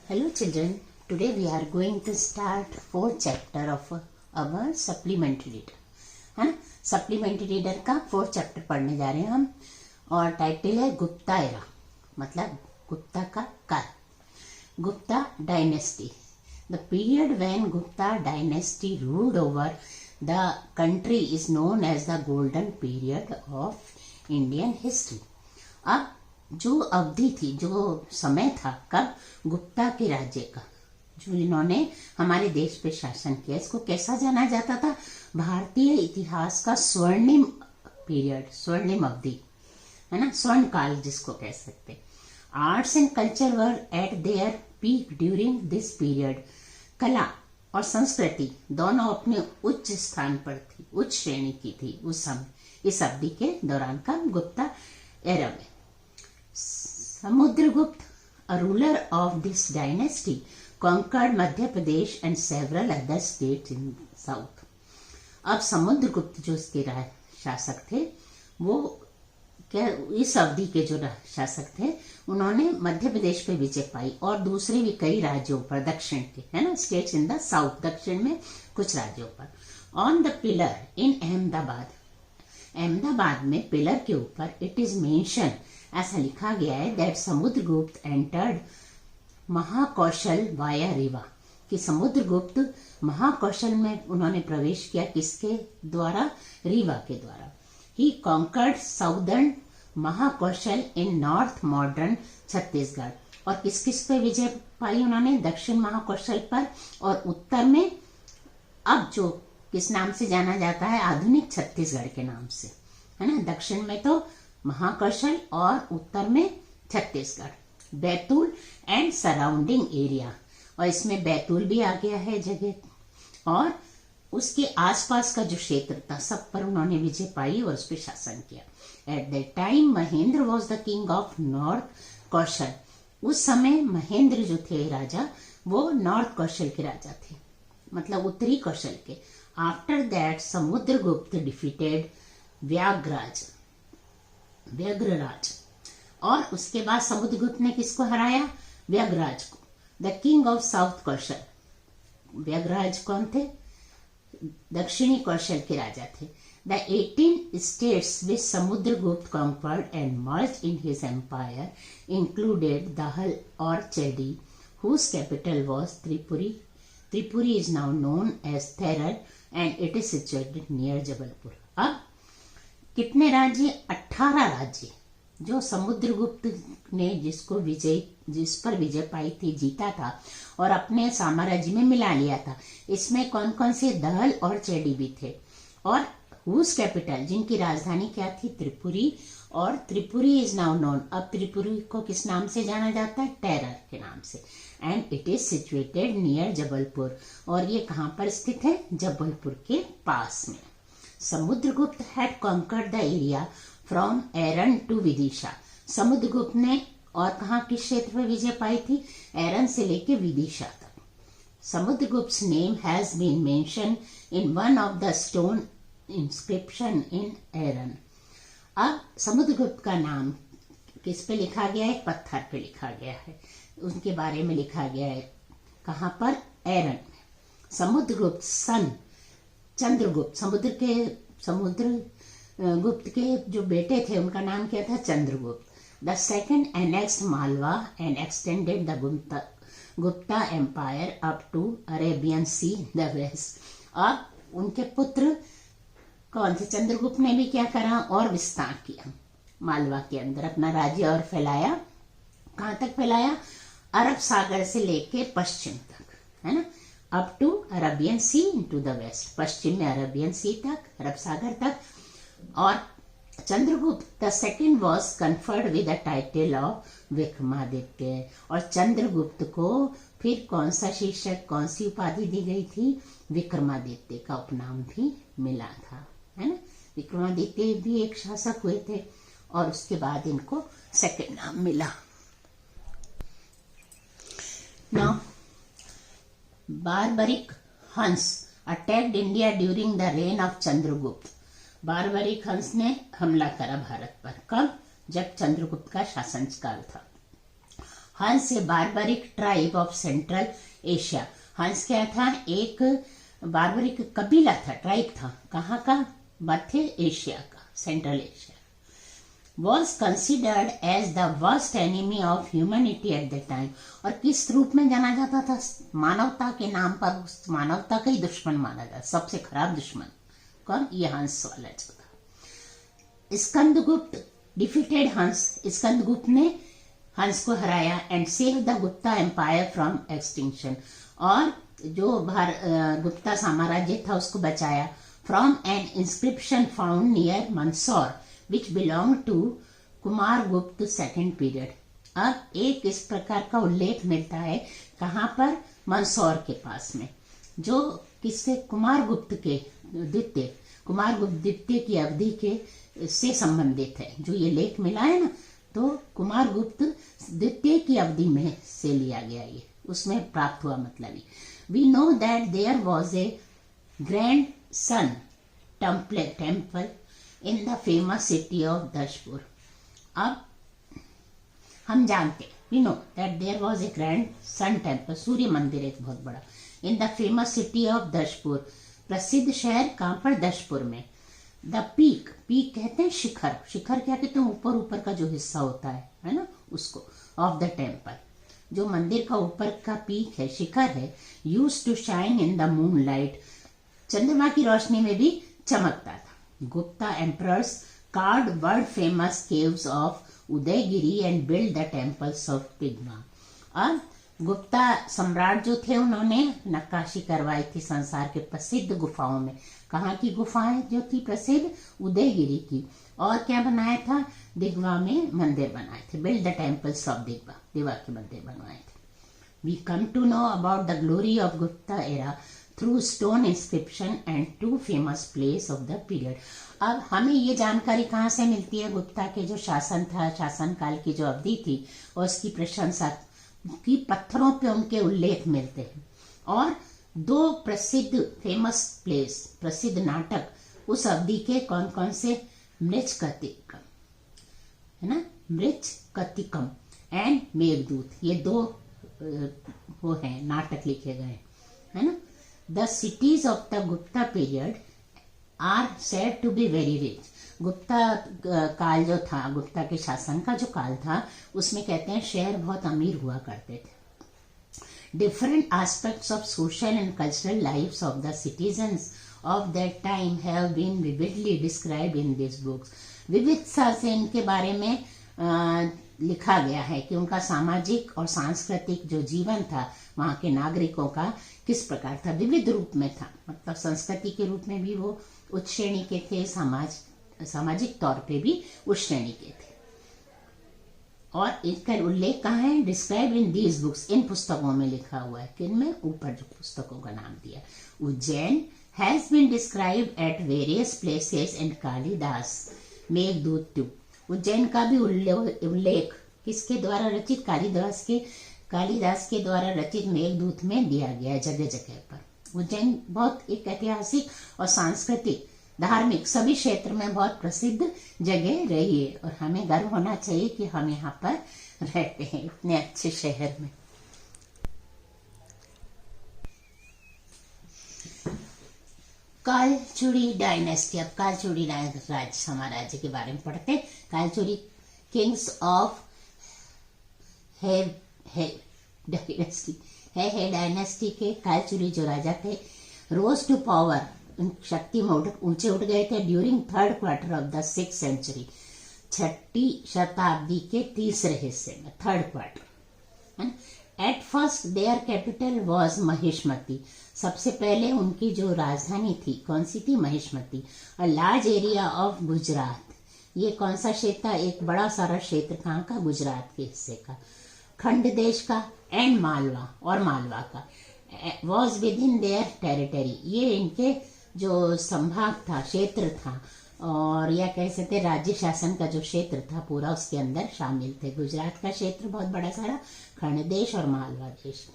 Hello children, today we are going to start fourth chapter of our supplementary reader, है ना। Supplementary reader का fourth chapter पढ़ने जा रहे हैं हम, और टाइटल है गुप्ता एरा, मतलब गुप्ता का काल। Gupta dynasty, the period when Gupta dynasty ruled over the country is known as the golden period of Indian history. अब जो अवधि थी, जो समय था, कब गुप्ता के राज्य का, जो इन्होंने हमारे देश पे शासन किया, इसको कैसा जाना जाता था? भारतीय इतिहास का स्वर्णिम पीरियड, स्वर्णिम अवधि, है ना, स्वर्ण काल जिसको कह सकते। Arts and culture were at there peak during this period. कला और संस्कृति दोनों अपने उच्च स्थान पर थी, उच्च श्रेणी की थी उस समय, इस अवधि के दौरान का गुप्ता एरा में। Samudragupta, a ruler of this dynasty, conquered Madhya Pradesh and several other states in south. अब समुद्रगुप्त जो इसके शासक थे, वो क्या इस अवधि के जो शासक थे, उन्होंने मध्य प्रदेश पे विजय पाई और दूसरे भी कई राज्यों पर, दक्षिण के, है ना, स्टेट्स इन द साउथ, दक्षिण में कुछ राज्यों पर। On the pillar in Ahmedabad, Ahmedabad में पिलर के ऊपर इट इज मेंशन, ऐसा लिखा गया है, that Samudragupta entered Mahakaushal via Rewa, कि समुद्रगुप्त महाकौशल में उन्होंने प्रवेश किया, किसके द्वारा? रीवा के द्वारा। He conquered southern Mahakaushal in north modern Chhattisgarh, और किस किस पे विजय पाई उन्होंने? दक्षिण महाकौशल पर, और उत्तर में अब जो किस नाम से जाना जाता है? आधुनिक छत्तीसगढ़ के नाम से, है ना। दक्षिण में तो महाकौशल और उत्तर में Chhattisgarh. Betul and surrounding area, और इसमें बैतूल भी आ गया है जगह, और उसके आसपास का जो क्षेत्र था, सब पर उन्होंने विजय पाई और उस पर शासन किया। At the time Mahendra was the king of north Kaushal, उस समय महेंद्र जो थे राजा, वो नॉर्थ कौशल के राजा थे, मतलब उत्तरी कौशल के। आफ्टर दैट समुद्रगुप्त डिफीटेड व्यग्रराज, और उसके बाद समुद्रगुप्त ने किसको हराया? व्यग्रराज को, द किंग ऑफ साउथ कौशल। व्यग्रराज कौन थे? दक्षिणी कौशल के राजा थे। The 18 states which Samudragupta conquered and merged in his empire included Dahal or Chedi, whose capital was Tripuri. Tripuri is now known as Therar and it is situated near Jabalpur. अब कितने राज्य? 18 राज्य, जो समुद्रगुप्त ने जिस पर विजय पाई थी, जीता था और अपने साम्राज्य में मिला लिया था। इसमें कौन कौन से? दहल और चेडी भी थे। और हुज कैपिटल, जिनकी राजधानी क्या थी? त्रिपुरी। और त्रिपुरी इज नाउ नोन, अब त्रिपुरी को किस नाम से जाना जाता है? टेरर के नाम से। And it is situated near Jabalpur, और ये कहाँ पर स्थित है? जबलपुर के पास में। Samudragupta had conquered the area from Eran to Vidisha, Samudragupta ने और कहाँ किस क्षेत्र में विजय पाई थी? एरन से लेके विदिशा तक। Samudragupta name has been mention in one of the stone inscription in Eran. अब समुद्रगुप्त का नाम किस पे लिखा गया है? पत्थर पे लिखा गया है, उनके बारे में लिखा गया है। कहाँ पर? एरन में। समुद्रगुप्त सन चंद्रगुप्त, समुद्रगुप्त के जो बेटे थे उनका नाम क्या था? Chandragupta. The second annexed Malwa and extended the Gupta empire up to Arabian sea the west. अब उनके पुत्र कौन थे? चंद्रगुप्त ने भी क्या करा? और विस्तार किया मालवा के अंदर अपना राज्य, और फैलाया। कहाँ तक फैलाया? अरब सागर से लेके पश्चिम तक, है ना, up to Arabian sea to the west, पश्चिम में अरेबियन सी तक, अरब सागर तक। और Chandragupta the second was conferred with the title of Vikramaditya, और चंद्रगुप्त को फिर कौन सा शीर्षक, कौन सी उपाधि दी गई थी? विक्रमादित्य का उपनाम भी मिला था, है ना। विक्रमादित्य भी एक शासक हुए थे, और उसके बाद इनको सेकंड नाम मिला। नाउ बारबरिक हंस attacked India during the rain of Chandragupta. Barbaric हंस ने हमला करा भारत पर, कब? जब चंद्रगुप्त का शासनकाल था। Huns a barbaric tribe of Central Asia. Huns क्या था? एक बारबरिक कबीला था, ट्राइब था। कहाँ का? मध्य एशिया का, central Asia. Was considered as the worst enemy of humanity at the time. और किस रूप में जाना जाता था? मानवता के नाम पर उस मानवता का ही दुश्मन माना जाता, सबसे खराब दुश्मन। कौन? ये हंस वाला जो था। स्कंदगुप्त डिफीटेड हंस। स्कंदगुप्त ने हंस को हराया and save the Gupta empire from extinction. और जो गुप्ता साम्राज्य था उसको बचाया। From an inscription found near Mandsaur which belong to Kumar Gupta second period. अब एक इस प्रकार का उल्लेख मिलता है, कहाँ पर? मंदसौर के पास में, जो किससे? कुमार गुप्त के द्वितीय, कुमार गुप्त द्वितीय की अवधि के से संबंधित है। जो ये लेख मिला है ना, तो कुमार गुप्त द्वितीय की अवधि में से लिया गया, ये उसमें प्राप्त हुआ मतलब। We know that there was a grand sun temple in the famous city of Dashpur. अब हम जानते, we know that there was a grand sun temple, सूर्य मंदिर एक बहुत बड़ा, in the famous city of Dashpur, प्रसिद्ध शहर कहाँ पर? दशपुर में। द पीक, पीक कहते हैं शिखर, शिखर क्या कहते हैं? ऊपर ऊपर का जो हिस्सा होता है ना, उसको। ऑफ द टेम्पल, जो मंदिर का ऊपर का पीक है, शिखर है। Use to shine in the moon light, चंद्रमा की रोशनी में भी चमकता था। Gupta emperors carved world famous caves of Udayagiri and build the temples of पिग्मा। और गुप्ता सम्राट जो थे, उन्होंने नक्काशी करवाई थी संसार के प्रसिद्ध गुफाओं में। कहाँ की गुफाएं जो थी प्रसिद्ध? उदयगिरी की। और क्या बनाया था? दिग्वा में मंदिर बनाए थे। बिल्ड द टेम्पल्स ऑफ दिग्वा, दिवा के मंदिर बनवाए थे। We come to know about the glory of Gupta era through stone inscription and two famous place of the period. अब हमें ये जानकारी कहाँ से मिलती है? गुप्ता के जो शासन था, शासन काल की जो अवधि थी, और उसकी प्रशंसा की पत्थरों पे उनके उल्लेख मिलते हैं। और दो प्रसिद्ध फेमस प्लेस, प्रसिद्ध नाटक उस अवधि के कौन कौन से? मृच्छकटिकम, है ना, मृच्छकटिकम एंड मेघदूत, ये दो वो हैं नाटक लिखे गए, है ना। The cities of the Gupta period are said to be very rich. Gupta काल जो था, गुप्ता के शासन का जो काल था, उसमें कहते हैं शहर बहुत अमीर हुआ करते थे। Different aspects of social and cultural lives of the citizens of that time have been vividly described in these books. विविधता से इनके बारे में लिखा गया है कि उनका सामाजिक और सांस्कृतिक जो जीवन था वहाँ के नागरिकों का किस प्रकार था। विविध रूप में था, मतलब संस्कृति के रूप में भी वो उच्च श्रेणी के थे, सामाजिक तौर पे भी उच्च श्रेणी के थे। और इसका उल्लेख कहाँ है? डिस्क्राइब इन दीज बुक्स, इन पुस्तकों में लिखा हुआ है। किन में? ऊपर जो पुस्तकों का नाम दिया। Ujjain has been describe at various places and Kalidas Meghdoot too. Ujjain का भी उल्लेख किसके द्वारा रचित? कालिदास के द्वारा रचित मेघदूत में दिया गया है जगह जगह पर। उज्जैन बहुत एक ऐतिहासिक और सांस्कृतिक, धार्मिक सभी क्षेत्र में बहुत प्रसिद्ध जगह रही है, और हमें गर्व होना चाहिए कि हम यहाँ पर रहते हैं इतने अच्छे शहर में। कालचुरी डायनेस्टी। अब कालचुरी राज्य साम्राज्य के बारे में पढ़ते हैं। कालचुरी किंग्स ऑफ डायनेस्टी के कालचुरी जो राजा थे, रोज टू पावर, शक्ति में ऊंचे उठ गए थे during third quarter of the 6th century, 6ठी शताब्दी के तीसरे हिस्से में, third quarter. At first there capital was Mahishmati. सबसे पहले उनकी जो राजधानी थी कौन सी थी? Mahishmati. A large area of Gujarat. ये कौन सा क्षेत्र? एक बड़ा सारा क्षेत्र कहाँ का? गुजरात के हिस्से का, खंड देश का, एंड मालवा, और मालवा का। Was with in their territory. ये इनके जो संभाग था, क्षेत्र था, और या कह सकते राज्य शासन का जो क्षेत्र था पूरा उसके अंदर शामिल थे। गुजरात का क्षेत्र बहुत बड़ा सारा, खंड देश और मालवा देश।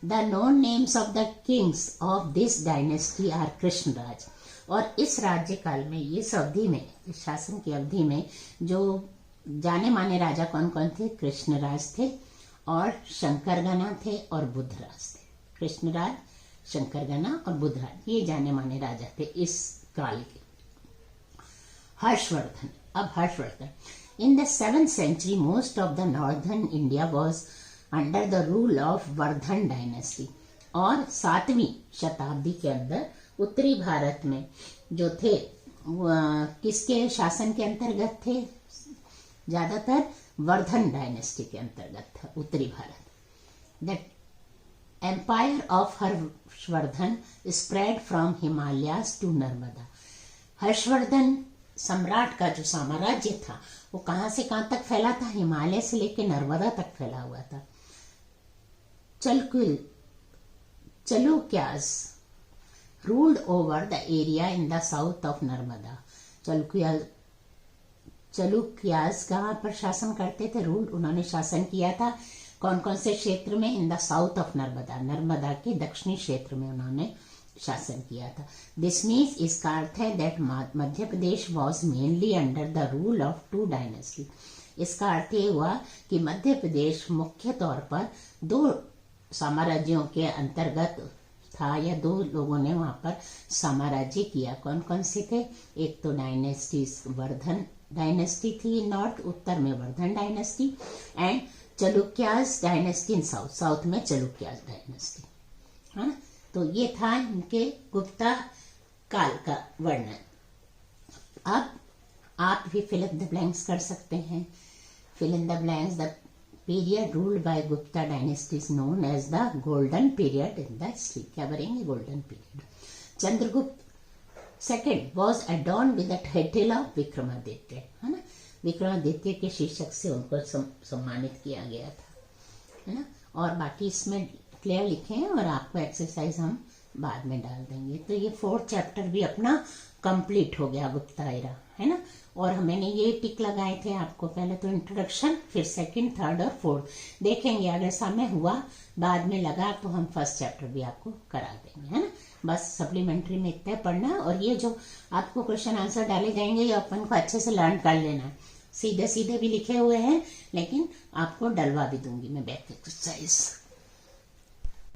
The known names of the kings of this dynasty are Krishnaraj. और इस राज्य काल में, इस अवधि में, इस शासन की अवधि में जो जाने माने राजा कौन कौन थे? कृष्णराज थे। और शंकरगना थे और बुद्धराज थे। कृष्णराज, शंकरगना और बुद्धराज ये जाने माने राजा थे इस काल के। हर्षवर्धन, अब Harshvardhan. In the 7th century most of the northern India was under the rule of Vardhan dynasty. और 7वीं शताब्दी के अंदर उत्तरी भारत में जो थे किसके शासन के अंतर्गत थे? ज्यादातर वर्धन डायनेस्टी के अंतर्गत था उत्तरी Bharat. The empire of Harshavardhan spread from Himalayas to Narmada. Harshavardhan सम्राट का जो साम्राज्य था वो कहां से कहां तक फैला था? हिमालय से लेकर नर्मदा तक फैला हुआ था। Chalukyas ruled over the area in the south of Narmada. Chalukyas कहां पर शासन करते थे? रूल, उन्होंने शासन किया था कौन कौन से क्षेत्र में? इन the south of Narmada, Narmada के दक्षिणी क्षेत्र में उन्होंने शासन किया था। दिस मीन्स, इसका अर्थ है that Madhya Pradesh was mainly under the rule of 2 dynasty. इसका अर्थ ये हुआ कि मध्य प्रदेश मुख्य तौर पर 2 साम्राज्यों के अंतर्गत था, या 2 लोगों ने वहां पर साम्राज्य किया। कौन कौन से थे? एक तो डायनेस्टी वर्धन डायनेस्टी थी नॉर्थ, उत्तर में Vardhan dynasty, and Chalukyas dynasty in south, south में चलुक्यास डायनेस्टी। हाँ, तो ये था इनके गुप्ता काल का वर्णन। अब आप भी फिल इन द ब्लैंक्स कर सकते हैं। Fill in the blanks, the period ruled by Gupta dynasty is known as the golden period in the history. क्या करेंगे? Golden period. Chandragupta second was adorn with the title of Vikramaditya, है ना। विक्रमादित्य के शीर्षक से उनको सम्मानित किया गया था, है ना। और बाकी इसमें क्लियर लिखे हैं और आपको एक्सरसाइज हम बाद में डाल देंगे। तो ये 4th चैप्टर भी अपना कंप्लीट हो गया, गुप्ता एरा, है ना। और मैंने ये टिक लगाए थे आपको, पहले तो इंट्रोडक्शन, फिर 2nd, 3rd और 4th देखेंगे। अगर समय हुआ बाद में लगा तो हम 1st चैप्टर भी आपको करा देंगे, है ना। बस सप्लीमेंट्री में इतना पढ़ना है, और ये जो आपको क्वेश्चन आंसर डाले जाएंगे ये अपन को अच्छे से लर्न कर लेना है। सीधे सीधे भी लिखे हुए हैं, लेकिन आपको डलवा भी दूंगी मैं बैक एक्सरसाइज।